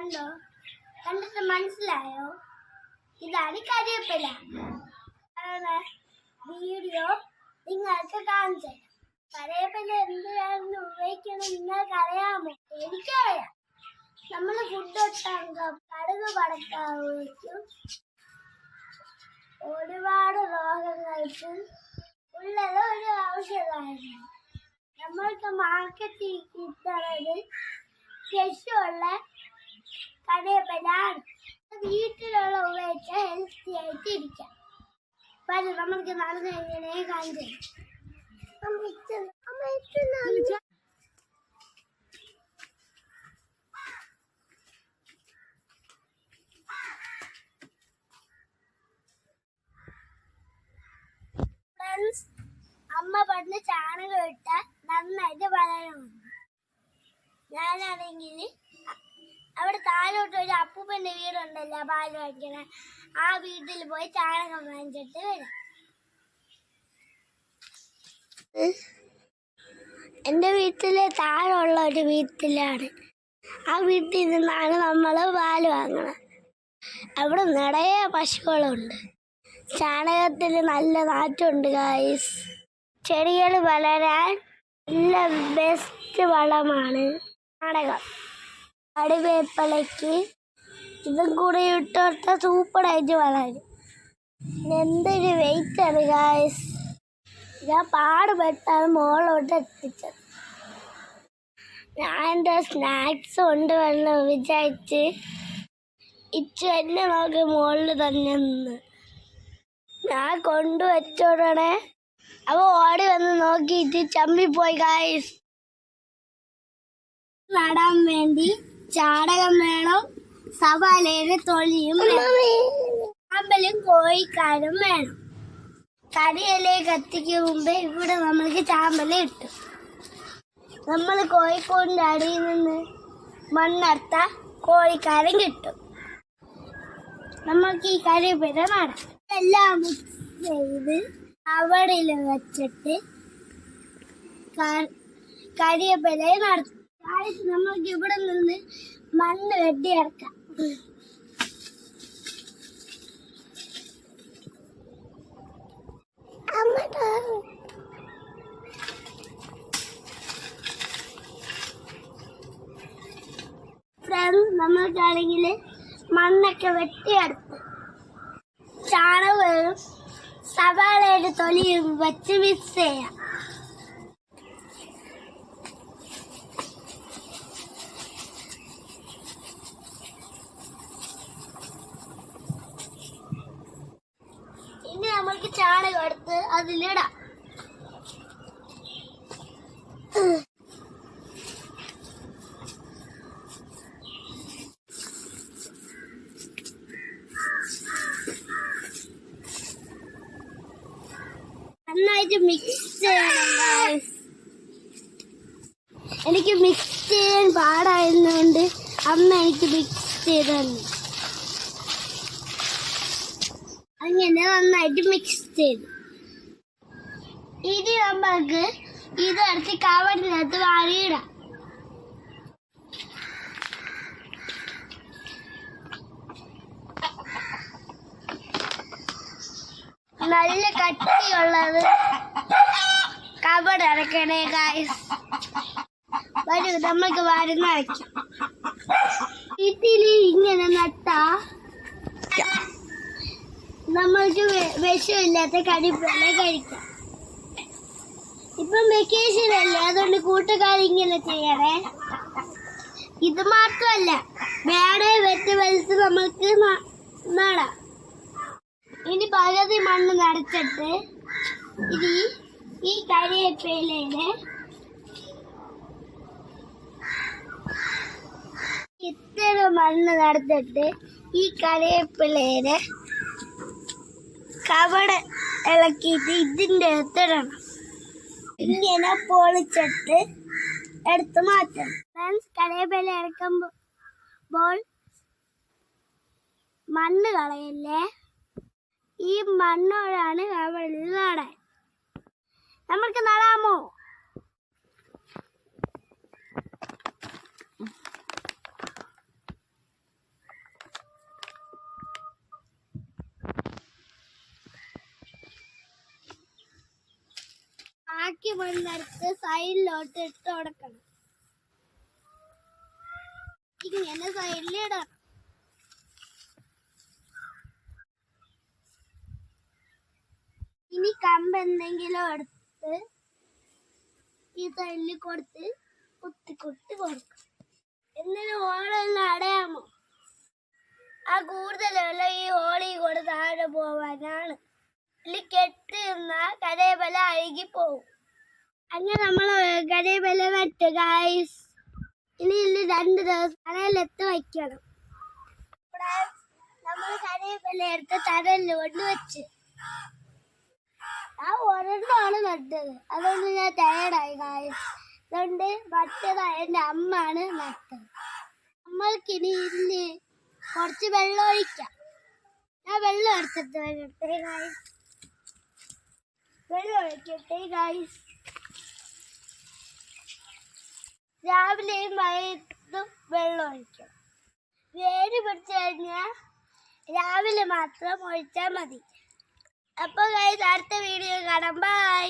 കണ്ടോ? കണ്ടിട്ട് മനസ്സിലായോ? ഇതാണ് കരിവേപ്പില. വീഡിയോ നിങ്ങൾക്ക് കാണിച്ചു തരാം. കരിവേപ്പില എന്തിനാണെന്ന് ഉപയോഗിക്കണം നിങ്ങൾക്ക് അറിയാമോ? എനിക്കറിയാം. നമ്മൾ ഫുഡ് വെട്ടാൻ കടുക് പടക്കാൻ ഉപയോഗിക്കും. ഒരുപാട് രോഗങ്ങൾക്ക് ഉള്ളത് ഒരു ഔഷധമായിരുന്നു. നമ്മൾക്ക് മാർക്കറ്റിൽ കിട്ടുന്നത് ഫ്രഷുള്ള കരിവേപ്പിലാണ്. വീട്ടിലുള്ള ഉപയോഗിച്ച ഹെൽത്തി ആയിട്ട് ഇരിക്കാം. വരും നമ്മൾക്ക് നടന്ന് എങ്ങനെ കാണിച്ചു. അമ്മ പറഞ്ഞ് ചാണകം ഇട്ടാൽ നന്നായിട്ട് വളരുന്നു. ഞാനാണെങ്കിൽ അവിടെ താഴോട്ട് ഒരു അപ്പൂപ്പൻ്റെ വീടുണ്ടല്ലോ പാല് വാങ്ങിക്കണ, ആ വീട്ടിൽ പോയി ചാണകം വാങ്ങിച്ചിട്ട് വരാം. എൻ്റെ വീട്ടിലെ താഴെയുള്ള ഒരു വീട്ടിലാണ്. ആ വീട്ടിൽ നിന്നാണ് നമ്മൾ പാല് വാങ്ങണത്. അവിടെ നിറയെ പശുക്കളുണ്ട്. ചാണകത്തിന് നല്ല നാറ്റുണ്ട് ഗായ്സ്. ചെടികൾ വളരാൻ നല്ല ബെസ്റ്റ് വളമാണ് ചാണകം. കറിവേപ്പിലയ്ക്ക് ഇതും കൂടെ ഇട്ടോട്ട് സൂപ്പറായിട്ട് വളരും. എന്തൊരു വെയിറ്റാണ് ഗായ്സ്. ഞാൻ പാടുപെട്ടാണ് മുകളിലോട്ട് എത്തിച്ചത്. ഞാൻ എൻ്റെ സ്നാക്സ് കൊണ്ടുവന്ന് വിചാരിച്ച് ഇച്ചു എന്നെ നോക്കി മുകളിൽ തന്നെ നിന്ന്. ഞാൻ കൊണ്ടുവച്ചോടനെ അവ ഓടി വന്ന് നോക്കിയിട്ട് ചമ്മിപ്പോയി ഗായ്സ്. നടാൻ വേണ്ടി ചാണകം വേണം, സവാളയുടെ തൊലിയും ചാമ്പലും കോഴിക്കാരും വേണം. കരിയിലെ കത്തിക്ക് മുമ്പേ ഇവിടെ നമ്മൾക്ക് ചാമ്പല ഇട്ടു. നമ്മൾ കോഴിക്കോടിൻ്റെ അടിയിൽ നിന്ന് മണ്ണർത്ത കോഴിക്കാരം കിട്ടും. നമ്മൾക്ക് ഈ കരിവേപ്പില നടാം. എല്ലാം മിക്സ് ചെയ്ത് അവടിൽ വെച്ചിട്ട് കരിവേപ്പില നടത്തും. നമ്മൾക്ക് ഇവിടെ നിന്ന് മണ്ണ് വെട്ടിയിറക്കാം. നമ്മൾക്കാണെങ്കിൽ മണ്ണൊക്കെ വെട്ടിയെടുത്ത് ചാണകവും സവാളയുടെ തൊലിയും വെച്ച് മിക്സ് ചെയ്യാം. ഇനി നമ്മൾക്ക് ചാണകം എടുത്ത് അതിലിടാം. നന്നായിട്ട് മിക്സ് ചെയ്യണം. എനിക്ക് മിക്സ് ചെയ്യാൻ പാടായിരുന്നുകൊണ്ട് അമ്മ എനിക്ക് മിക്സ് ചെയ്ത് തന്നു. അങ്ങനെ നന്നായിട്ട് മിക്സ് ചെയ്തു. ഇനി നമ്മൾക്ക് ഇതെടുത്ത് കവറിനകത്ത് വാരിയിടാം. നല്ല കട്ടിയുള്ളത് കബഡ് ഇറക്കണേ ഗായ്സ്. വരൂ നമ്മൾക്ക് വരുന്ന വയ്ക്കാം. വീട്ടിൽ ഇങ്ങനെ നട്ടാ നമ്മൾക്ക് വിഷമില്ലാത്ത കരിവേപ്പില കഴിക്കാം. ഇപ്പം വെക്കേഷൻ അല്ലേ, അതുകൊണ്ട് കൂട്ടുകാരിങ്ങനെ ചെയ്യണേ. ഇത് മാത്രമല്ല, വേറെ വെച്ച് വലിച്ച് നമ്മൾക്ക് നടാം. ഇനി പകുതി മണ്ണ് നിറച്ചിട്ട് ഈ കരിവേപ്പിലയുടെ ഇത്ര മണ്ണ് നിറച്ചിട്ട് ഈ കരിവേപ്പിലയുടെ കവട് ഇളക്കിയിട്ട് ഇതിൻ്റെ അകത്തിടണം. ഇങ്ങനെ പൊളിച്ചിട്ട് എടുത്ത് മാറ്റണം. ഫ്രണ്ട്സ്, കരിവേപ്പില ഇറക്കുമ്പോൾ മണ്ണ് കളയല്ലേ. ഈ മണ്ണോടാണ് കവടിൽ നടാൻ. നമ്മൾക്ക് നടാമോ? മണ്ണെടുത്ത് സൈഡിലോട്ട് ഇട്ട് കൊടുക്കണം. ഇങ്ങനെ സൈഡിലിടണം. ഇനി കമ്പ് എന്തെങ്കിലും എടുത്ത് ഈ സൈഡിൽ കൊടുത്ത് കുത്തി കൊടുക്കണം. എന്നിട്ട് ഹോളൊന്ന് അടയാമോ? ആ കൂടുതലുള്ള ഈ ഹോളിൽ കൂടെ താഴെ പോവാനാണ്. ഇതിൽ കെട്ടി നിന്നാൽ കരേബല അഴുകി പോവും. അങ്ങനെ നമ്മൾ കരേബല നട്ട് ഗായ്സ്. ഇനി ഇതിൽ 2 ദിവസം തറയിലെത്ത് വയ്ക്കണം. നമ്മൾ കരേബല എടുത്ത് തറയിൽ കൊണ്ട് വെച്ച് ആ ഒരെണ്ണമാണ് നട്ടത്. അതുകൊണ്ട് ഞാൻ ടയർഡായി ഗായ്സ്. അതുകൊണ്ട് മറ്റേത് എൻ്റെ അമ്മാണ് നട്ടത്. നമ്മൾക്കിനി ഇതിൽ കുറച്ച് വെള്ളം ഒഴിക്കാം. ഞാൻ വെള്ളം എടുത്തിട്ട് വരട്ടെ ഗായ്സ്. വെള്ളം ഒഴിക്കട്ടെ ഗായ്സ്. രാവിലെയും വൈകിട്ടും വെള്ളം ഒഴിക്കണം. വേര് പിടിച്ചു കഴിഞ്ഞാൽ രാവിലെ മാത്രം ഒഴിച്ചാൽ മതി. അപ്പോൾ ഗായ്സ് അടുത്ത വീഡിയോ കാണാം. ബൈ.